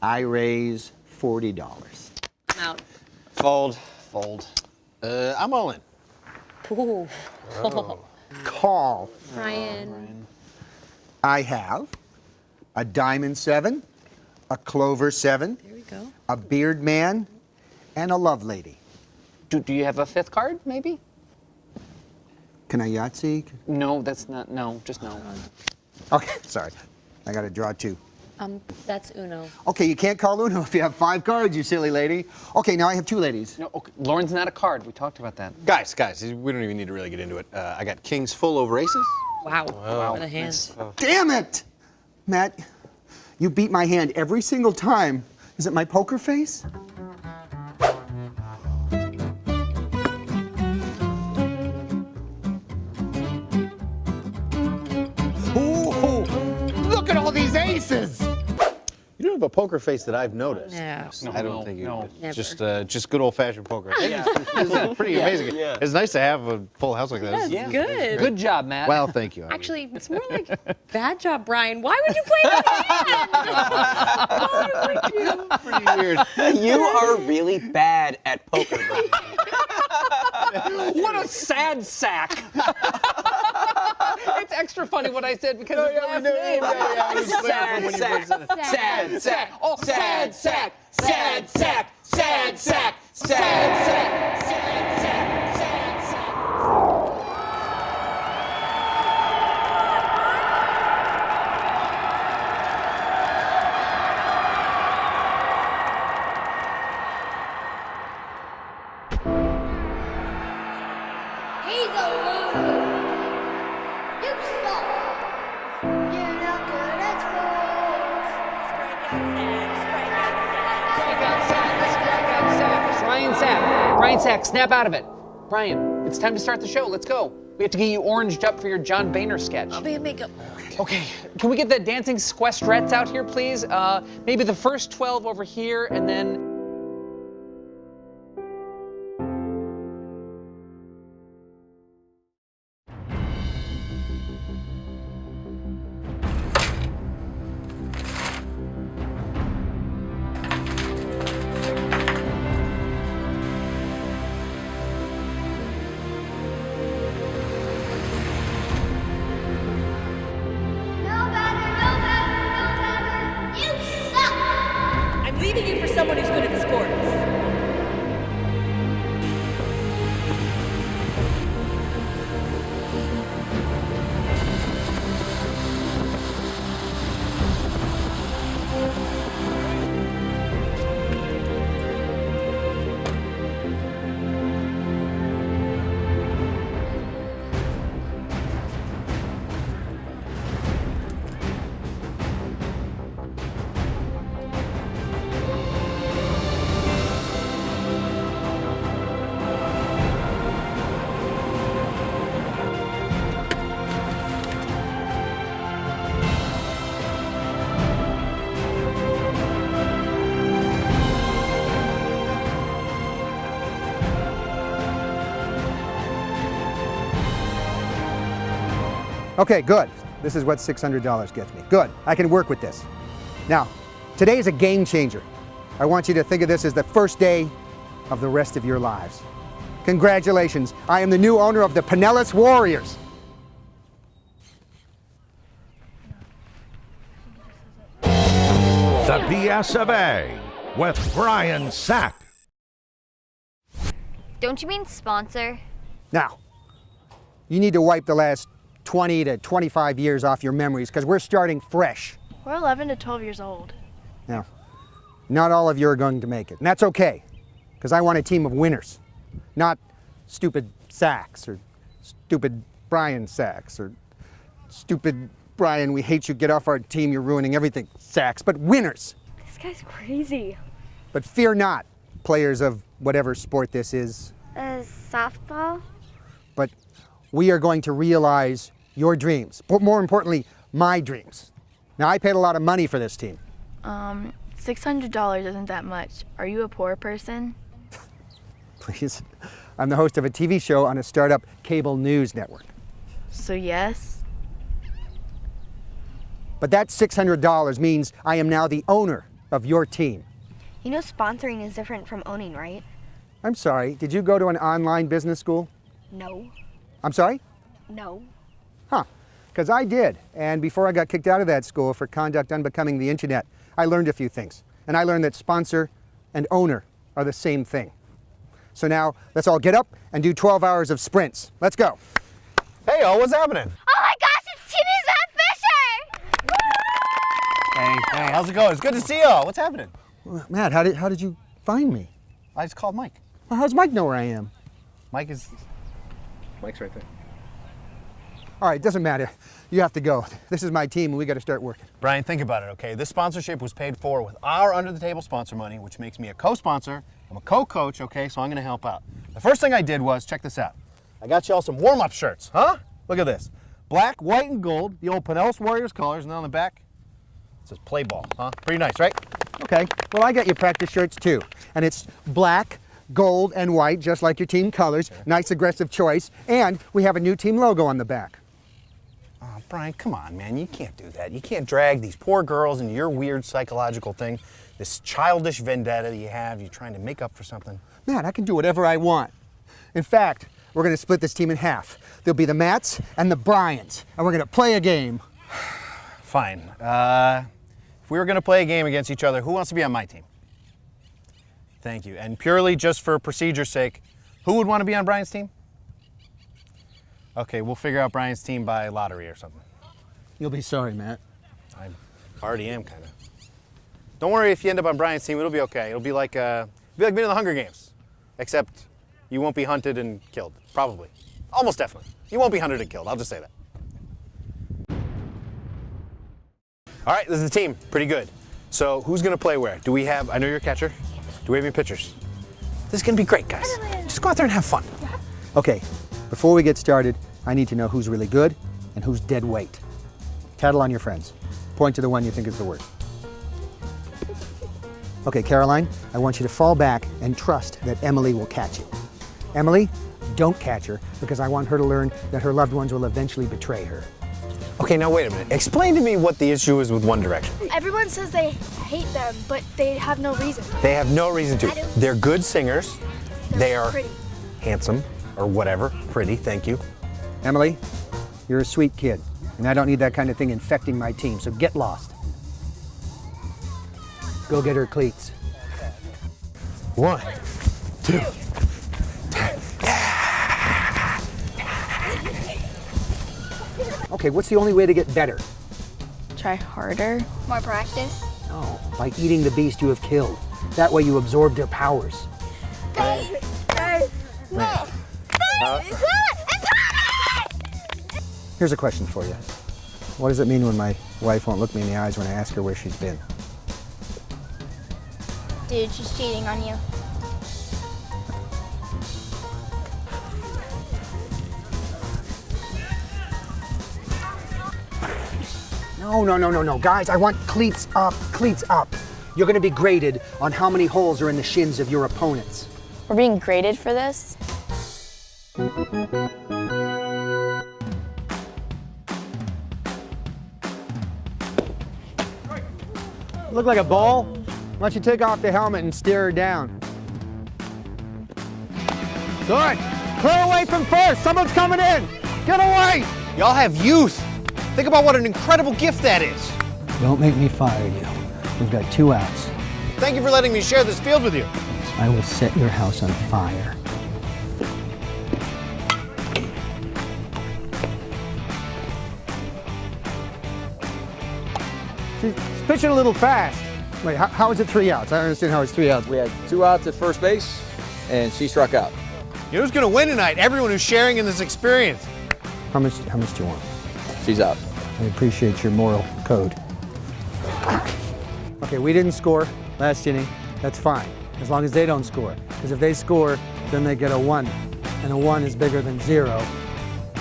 I raise $40. I'm out. Fold. I'm all in. Ooh. Call. Brian. I have a diamond 7, a clover 7, There we go. a beard man, and a love lady. Do you have a 5th card, maybe? Can I Yahtzee? No, that's not. No, just no. Okay, sorry. I got to draw 2. That's Uno. Okay, you can't call Uno if you have 5 cards, you silly lady. Okay, now I have 2 ladies. No, okay. Lauren's not a card. We talked about that. Guys, we don't even need to really get into it. I got kings full over aces. Wow. What a hand. Damn it! Matt, you beat my hand every single time. Is it my poker face? Ooh, look at all these aces! You don't have a poker face that I've noticed. No. I don't think you. No. It's just good old-fashioned poker. Yeah. This is pretty amazing. Yeah. It's nice to have a full house like this. That's good. Good job, Matt. Well, thank you. Actually, it's more like bad job, Brian. Why would you play that hand? Pretty weird. You are really bad at poker, Brian. What a sad sack. It's extra funny what I said because his last name. Sad sack. Oh, sad sack. Sad sack. Sad sack. Sad sack. Sad sack. Sad sack. He's a loser. You suck. You're not good at sports. Brian Sack, snap out of it. Brian, it's time to start the show. Let's go. We have to get you oranged up for your John Boehner sketch. I'll be in makeup. Okay, can we get the dancing sequestrets out here, please? Maybe the first 12 over here, and then... No better, no better, no better. You suck. I'm leaving you for someone who's good at sports. Okay, good. This is what $600 gets me. Good, I can work with this. Now, today is a game changer. I want you to think of this as the first day of the rest of your lives. Congratulations, I am the new owner of the Pinellas Warriors. The BS of A with Brian Sack. Don't you mean sponsor? Now, you need to wipe the last 20 to 25 years off your memories because we're starting fresh. We're 11 to 12 years old. Now, not all of you are going to make it, and that's okay, because I want a team of winners, not stupid Sacks or stupid Brian Sacks or stupid Brian, we hate you, get off our team, you're ruining everything, Sacks, but winners. This guy's crazy. But fear not, players of whatever sport this is, Softball? but we are going to realize your dreams, but more importantly, my dreams. Now, I paid a lot of money for this team. $600 isn't that much. Are you a poor person? Please, I'm the host of a TV show on a startup cable news network. So yes? But that $600 means I am now the owner of your team. You know sponsoring is different from owning, right? I'm sorry, did you go to an online business school? No. I'm sorry? No. Huh, because I did. And before I got kicked out of that school for conduct unbecoming the internet, I learned a few things. And I learned that sponsor and owner are the same thing. So now, let's all get up and do 12 hours of sprints. Let's go. Hey, y'all, what's happening? Oh my gosh, it's Timmy Fisher! Hey, how's it going? It's good to see y'all. What's happening? Well, Matt, how did you find me? I just called Mike. Well, how's Mike know where I am? Mike's right there. All right, doesn't matter. You have to go. This is my team and we got to start working. Brian, think about it, okay? This sponsorship was paid for with our under-the-table sponsor money, which makes me a co-sponsor. I'm a co-coach, okay, so I'm gonna help out. The first thing I did was, check this out. I got y'all some warm-up shirts, huh? Look at this. Black, white, and gold, the old Pinellas Warriors colors, and then on the back, it says play ball, huh? Pretty nice, right? Okay, well, I got you practice shirts too. And it's black, gold, and white, just like your team colors. Nice, aggressive choice. And we have a new team logo on the back. Oh, Brian, come on, man. You can't do that. You can't drag these poor girls into your weird psychological thing, this childish vendetta that you have. You're trying to make up for something. Man, I can do whatever I want. In fact, we're going to split this team in half. There'll be the Matts and the Bryans, and we're going to play a game. Fine. If we were going to play a game against each other, who wants to be on my team? Thank you. And purely just for procedure's sake, who would want to be on Brian's team? Okay, we'll figure out Brian's team by lottery or something. You'll be sorry, Matt. I already am, kind of. Don't worry if you end up on Brian's team, it'll be okay. It'll be like being in the Hunger Games, except you won't be hunted and killed, probably. Almost definitely. You won't be hunted and killed, I'll just say that. All right, this is the team, pretty good. So who's gonna play where? Do we have, I know you're a catcher, do we have any pitchers? This is gonna be great, guys. Just go out there and have fun. Okay, before we get started, I need to know who's really good and who's dead weight. Tattle on your friends. Point to the one you think is the worst. Okay, Caroline, I want you to fall back and trust that Emily will catch you. Emily, don't catch her because I want her to learn that her loved ones will eventually betray her. Okay, now wait a minute. Explain to me what the issue is with One Direction. Everyone says they hate them, but they have no reason. They have no reason to. They're good singers. They are pretty. handsome, or whatever. Pretty, thank you. Emily, you're a sweet kid, and I don't need that kind of thing infecting my team, so get lost. Go get her cleats. 1, 2. Okay, what's the only way to get better? Try harder. More practice. No, by eating the beast you have killed. That way you absorb their powers. Here's a question for you. What does it mean when my wife won't look me in the eyes when I ask her where she's been? Dude, she's cheating on you. No. Guys, I want cleats up, cleats up. You're gonna be graded on how many holes are in the shins of your opponents. We're being graded for this? Look like a ball? Why don't you take off the helmet and stare her down? Good. Clear away from first. Someone's coming in. Get away. Y'all have youth. Think about what an incredible gift that is. Don't make me fire you. We've got 2 outs. Thank you for letting me share this field with you. I will set your house on fire. She's pitching a little fast. Wait, how is it 3 outs? I don't understand how it's 3 outs. We had 2 outs at first base, and she struck out. You know who's going to win tonight? Everyone who's sharing in this experience. How much do you want? She's out. I appreciate your moral code. Okay, we didn't score last inning. That's fine, as long as they don't score. Because if they score, then they get a 1. And a 1 is bigger than 0.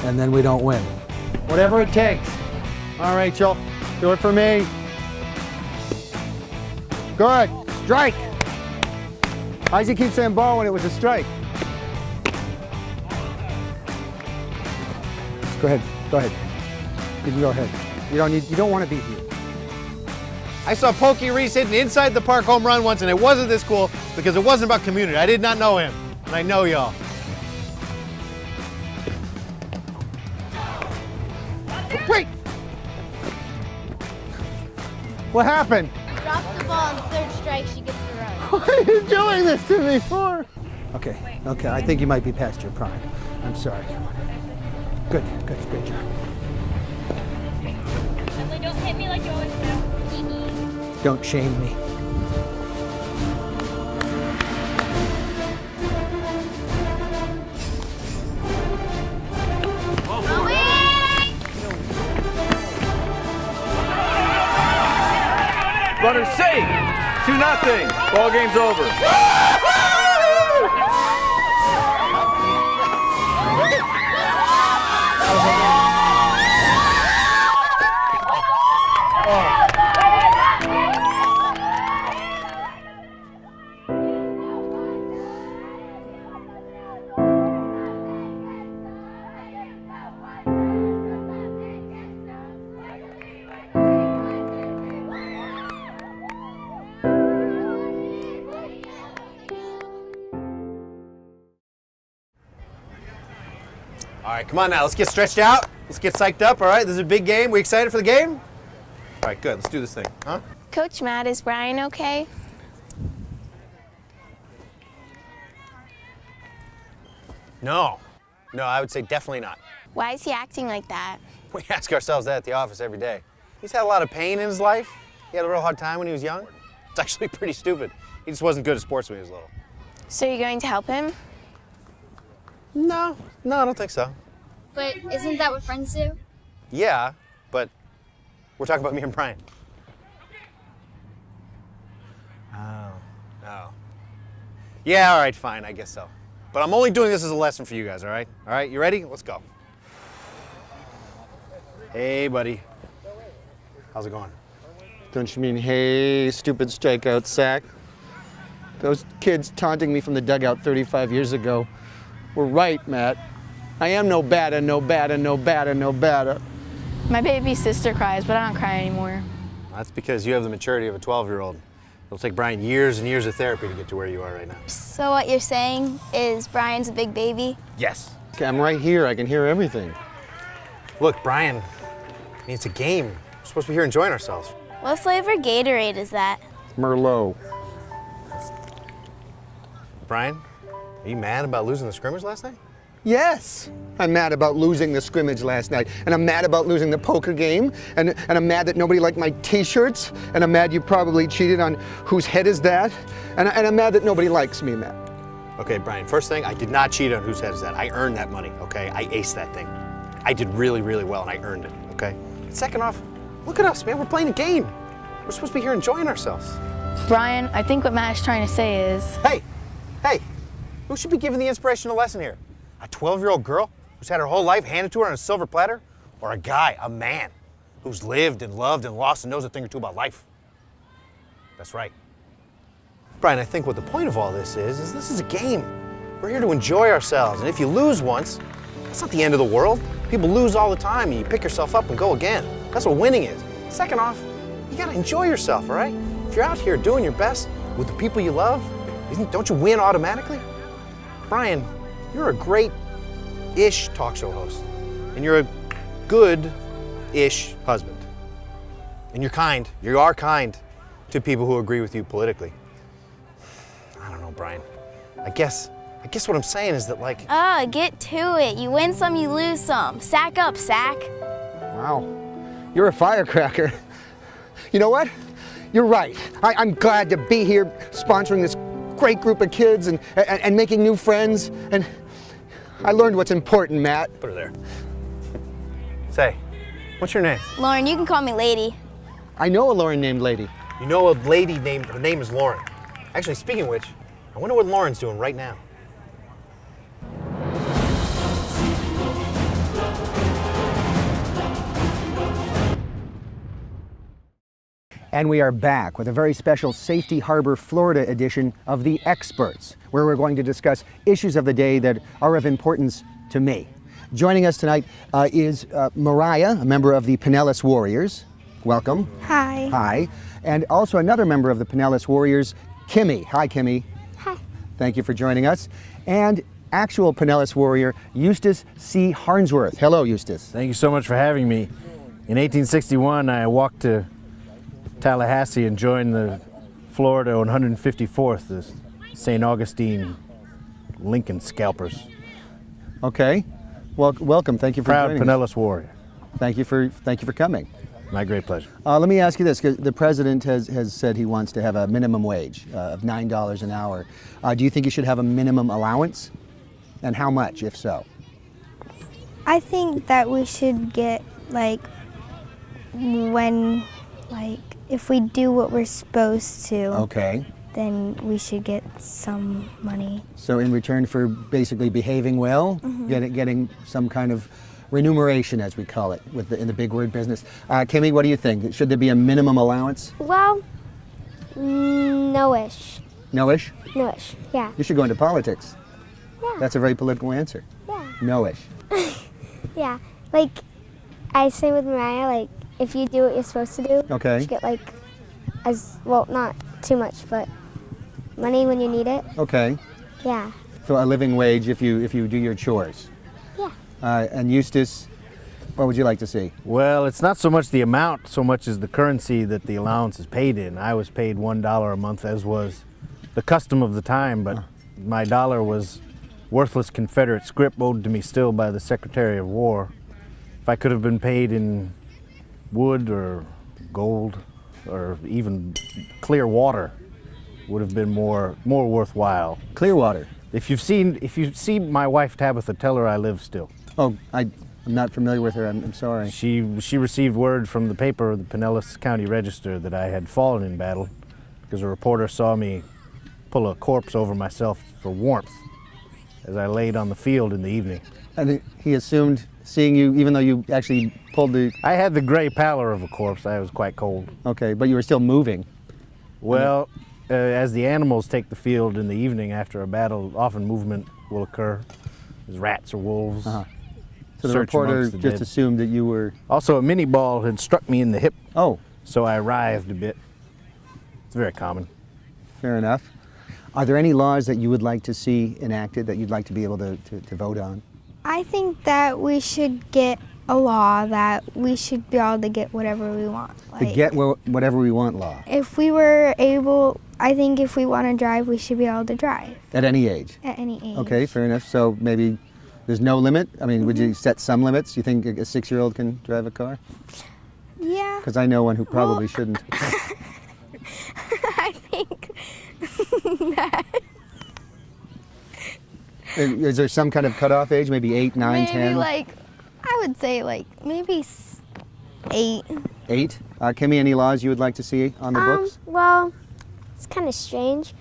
And then we don't win. Whatever it takes. All right, Rachel, do it for me. Good, strike. Why does he keep saying ball when it was a strike? Go ahead. You can go ahead. You don't want to be here. I saw Pokey Reese hitting inside the park home run once, and it wasn't this cool because it wasn't about community. I did not know him, and I know y'all. Wait! What happened? Drop the ball on third strike, she gets the run. What are you doing this to me for? Okay, I think you might be past your prime. I'm sorry. Good job. Emily, don't hit me like you always do. Don't shame me. Runner safe. 2-0. Ball game's over. All right, come on now. Let's get stretched out. Let's get psyched up, all right? This is a big game. We excited for the game? All right, good. Let's do this thing, huh? Coach Matt, is Brian okay? No, I would say definitely not. Why is he acting like that? We ask ourselves that at the office every day. He's had a lot of pain in his life. He had a real hard time when he was young. It's actually pretty stupid. He just wasn't good at sports when he was little. So you're going to help him? No, I don't think so. But isn't that what friends do? Yeah, but we're talking about me and Brian. Oh. Yeah, all right, fine, I guess so. But I'm only doing this as a lesson for you guys, all right? All right, you ready? Let's go. Hey, buddy. How's it going? Don't you mean, hey, stupid strikeout sack? Those kids taunting me from the dugout 35 years ago were right, Matt. I am no batter, no batter, no batter, no batter. My baby sister cries, but I don't cry anymore. That's because you have the maturity of a 12-year-old. It'll take Brian years and years of therapy to get to where you are right now. So what you're saying is Brian's a big baby? Yes. Okay, I'm right here. I can hear everything. Look, Brian, I mean, it's a game. We're supposed to be here enjoying ourselves. What flavor Gatorade is that? Merlot. Brian, are you mad about losing the scrimmage last night? Yes, I'm mad about losing the scrimmage last night, and I'm mad about losing the poker game, and I'm mad that nobody liked my t-shirts, and I'm mad you probably cheated on whose head is that, and I'm mad that nobody likes me, Matt. Okay, Brian, first thing, I did not cheat on whose head is that. I earned that money, okay? I aced that thing. I did really, really well, and I earned it, okay? And second off, look at us, man, we're playing a game. We're supposed to be here enjoying ourselves. Brian, I think what Matt is trying to say is... Hey, who should be giving the inspirational lesson here? A 12-year-old girl who's had her whole life handed to her on a silver platter? Or a guy, a man, who's lived and loved and lost and knows a thing or two about life? That's right. Brian, I think what the point of all this is this is a game. We're here to enjoy ourselves, and if you lose once, that's not the end of the world. People lose all the time, and you pick yourself up and go again. That's what winning is. Second off, you gotta enjoy yourself, all right? If you're out here doing your best with the people you love, don't you win automatically? Brian, you're a great-ish talk show host, and you're a good-ish husband. And you are kind to people who agree with you politically. I don't know, Brian. I guess what I'm saying is that, like... Get to it. You win some, you lose some. Sack up, sack. Wow, you're a firecracker. You know what? You're right. I'm glad to be here sponsoring this great group of kids and making new friends. And I learned what's important, Matt. Put her there. Say, what's your name? Lauren, you can call me Lady. I know a Lauren named Lady. You know a lady named, her name is Lauren. Actually, speaking of which, I wonder what Lauren's doing right now. And we are back with a very special Safety Harbor, Florida edition of The Experts, where we're going to discuss issues of the day that are of importance to me. Joining us tonight is Mariah, a member of the Pinellas Warriors, welcome. Hi. Hi. And also another member of the Pinellas Warriors, Kimmy. Hi, Kimmy. Hi. Thank you for joining us. And actual Pinellas Warrior, Eustace C. Harnsworth. Hello, Eustace. Thank you so much for having me. In 1861, I walked to Tallahassee and joined the Florida 154th, the St. Augustine Lincoln Scalpers. Okay. Well, welcome. Thank you for Proud joining us. Pinellas Warrior. Thank you for coming. My great pleasure. Let me ask you this, 'cause the president has said he wants to have a minimum wage of $9 an hour. Do you think you should have a minimum allowance? And how much, if so? I think that we should get if we do what we're supposed to, Okay. then we should get some money. So in return for basically behaving well, getting some kind of remuneration, as we call it, in the big word business. Kimmy, what do you think? Should there be a minimum allowance? Well, no-ish. No-ish? No-ish, yeah. You should go into politics. Yeah. That's a very political answer. Yeah. No-ish. Yeah. Like, I say with Mariah, if you do what you're supposed to do, Okay. you should get, not too much, but money when you need it. Okay. Yeah. So a living wage if you do your chores. Yeah. And Eustace, what would you like to see? Well, it's not so much the amount, so much as the currency that the allowance is paid in. I was paid $1 a month, as was the custom of the time, but my dollar was worthless Confederate scrip owed to me still by the Secretary of War. If I could have been paid in wood or gold or even clear water, would have been more worthwhile. Clearwater. If you've seen my wife Tabitha, tell her I live still. Oh, I'm not familiar with her. I'm sorry. She received word from the paper, the Pinellas County Register, that I had fallen in battle because a reporter saw me pull a corpse over myself for warmth as I laid on the field in the evening. And he assumed seeing you, even though you actually pulled the... I had the gray pallor of a corpse. I was quite cold. Okay, but you were still moving. Well, as the animals take the field in the evening after a battle, often movement will occur. There's rats or wolves. So the Search reporter amongst the just dead. assumed that you were... Also, a mini ball had struck me in the hip, Oh, so I writhed a bit. It's very common. fair enough. Are there any laws that you would like to see enacted that you'd like to be able to vote on? I think that we should get a law that we should be able to get whatever we want. The get whatever we want law, If we were able, I think if we want to drive, we should be able to drive at any age. at any age. Okay, fair enough. So maybe there's no limit? I mean, would you set some limits? You think a 6-year-old can drive a car? Yeah, Because I know one who probably shouldn't. I think that. Is there some kind of cutoff age? Maybe 8, 9, Maybe 10? I would say maybe 8. 8? Kimmy, any laws you would like to see on the books? Well, it's kind of strange,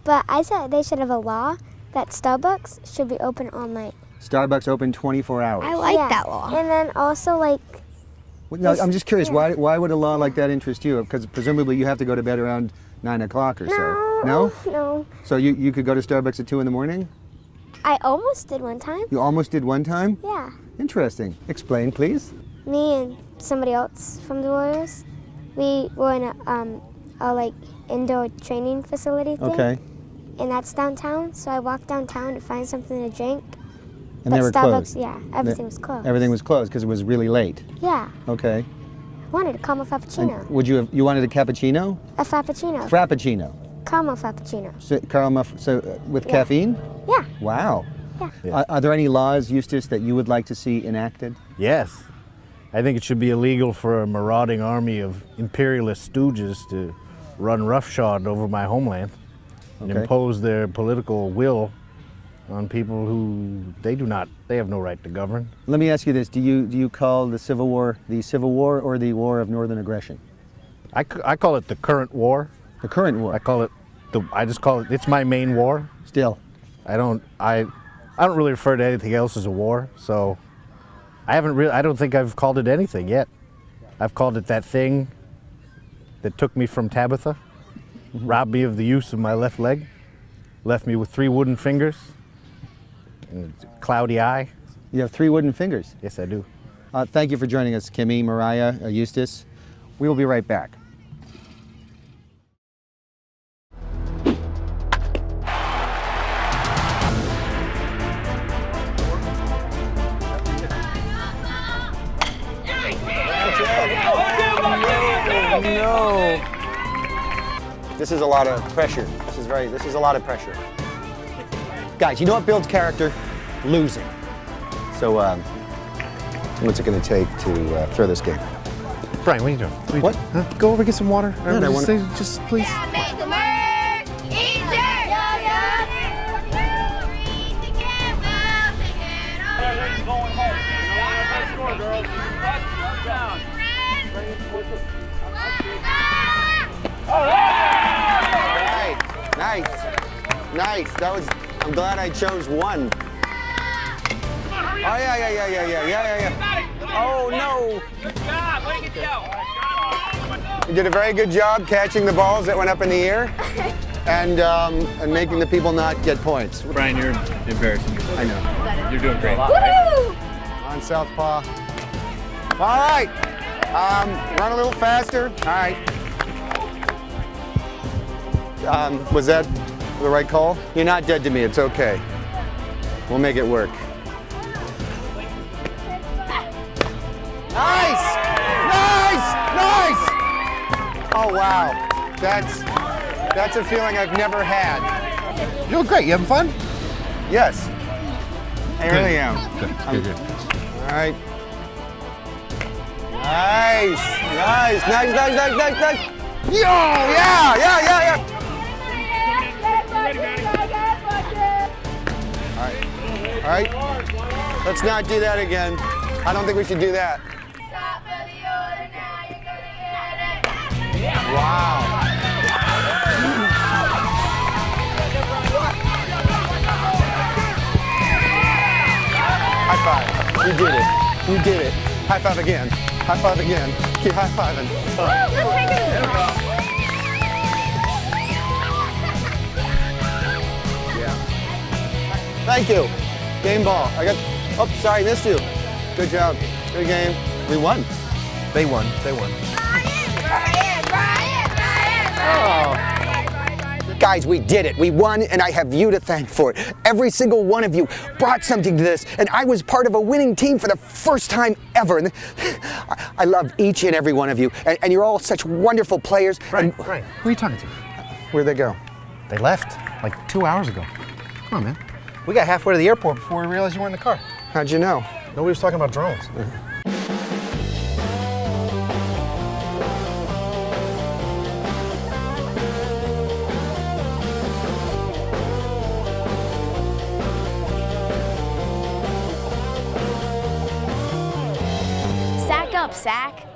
but I said they should have a law that Starbucks should be open all night. Starbucks open 24 hours. I like Yeah. that law. And then also No, I'm just curious, yeah. why would a law like that interest you? Because presumably you have to go to bed around 9 o'clock or so. No? No. So you could go to Starbucks at 2 in the morning? I almost did one time. You almost did one time? Yeah. Interesting. Explain, please. Me and somebody else from the Warriors, we were in a indoor training facility thing. Okay. And that's downtown, so I walked downtown to find something to drink. And but they were Starbucks, closed? yeah, everything was closed. Everything was closed because it was really late. Yeah. Okay. I wanted a caramel frappuccino. And would you wanted a cappuccino? A frappuccino. Frappuccino. Caramel frappuccino. So, caramel, with Yeah. caffeine? Yeah. Wow. Yeah. Are there any laws, Eustace, that you would like to see enacted? Yes. I think it should be illegal for a marauding army of imperialist stooges to run roughshod over my homeland and Okay. impose their political will on people who they have no right to govern. Let me ask you this: Do you call the Civil War or the War of Northern Aggression? I call it the current war. The current war. I just call it. It's my main war. Still. I don't really refer to anything else as a war. So I don't think I've called it anything yet. I've called it that thing that took me from Tabitha, robbed me of the use of my left leg, left me with 3 wooden fingers and a cloudy eye. You have 3 wooden fingers. Yes, I do. Thank you for joining us, Kimmy, Mariah, Eustace. We will be right back. No. This is a lot of pressure. This is a lot of pressure. Guys, you know what builds character? Losing. So, what's it going to take to throw this game? Brian, what are you doing? What? Huh? Go over, get some water. I want to. Just please. Nice. I'm glad I chose one. Oh, yeah. Oh, no. Good job. Way to get out. You did a very good job catching the balls that went up in the air and making the people not get points. Brian, you're embarrassing. I know. You're doing great. On southpaw. All right. Run a little faster. All right. Was that the right call? You're not dead to me. It's okay. We'll make it work. Nice! Oh, wow. That's a feeling I've never had. You're doing great. You having fun? Yes. I really am. Good. All right. Nice. Yo, yeah. All right. Let's not do that again. I don't think we should do that. Wow. High five. You did it. High five again. Keep high fiving. Yeah. Thank you. Game ball. Oh, sorry, missed you. Good job. Good game. We won. They won. Guys, we did it. We won, and I have you to thank for it. Every single one of you brought something to this, and I was part of a winning team for the first time ever. And I love each and every one of you, and you're all such wonderful players. Brian, who are you talking to? Where'd they go? They left like 2 hours ago. Come on, man. We got halfway to the airport before we realized you weren't in the car. How'd you know? Nobody was talking about drones. Sack up, Sack.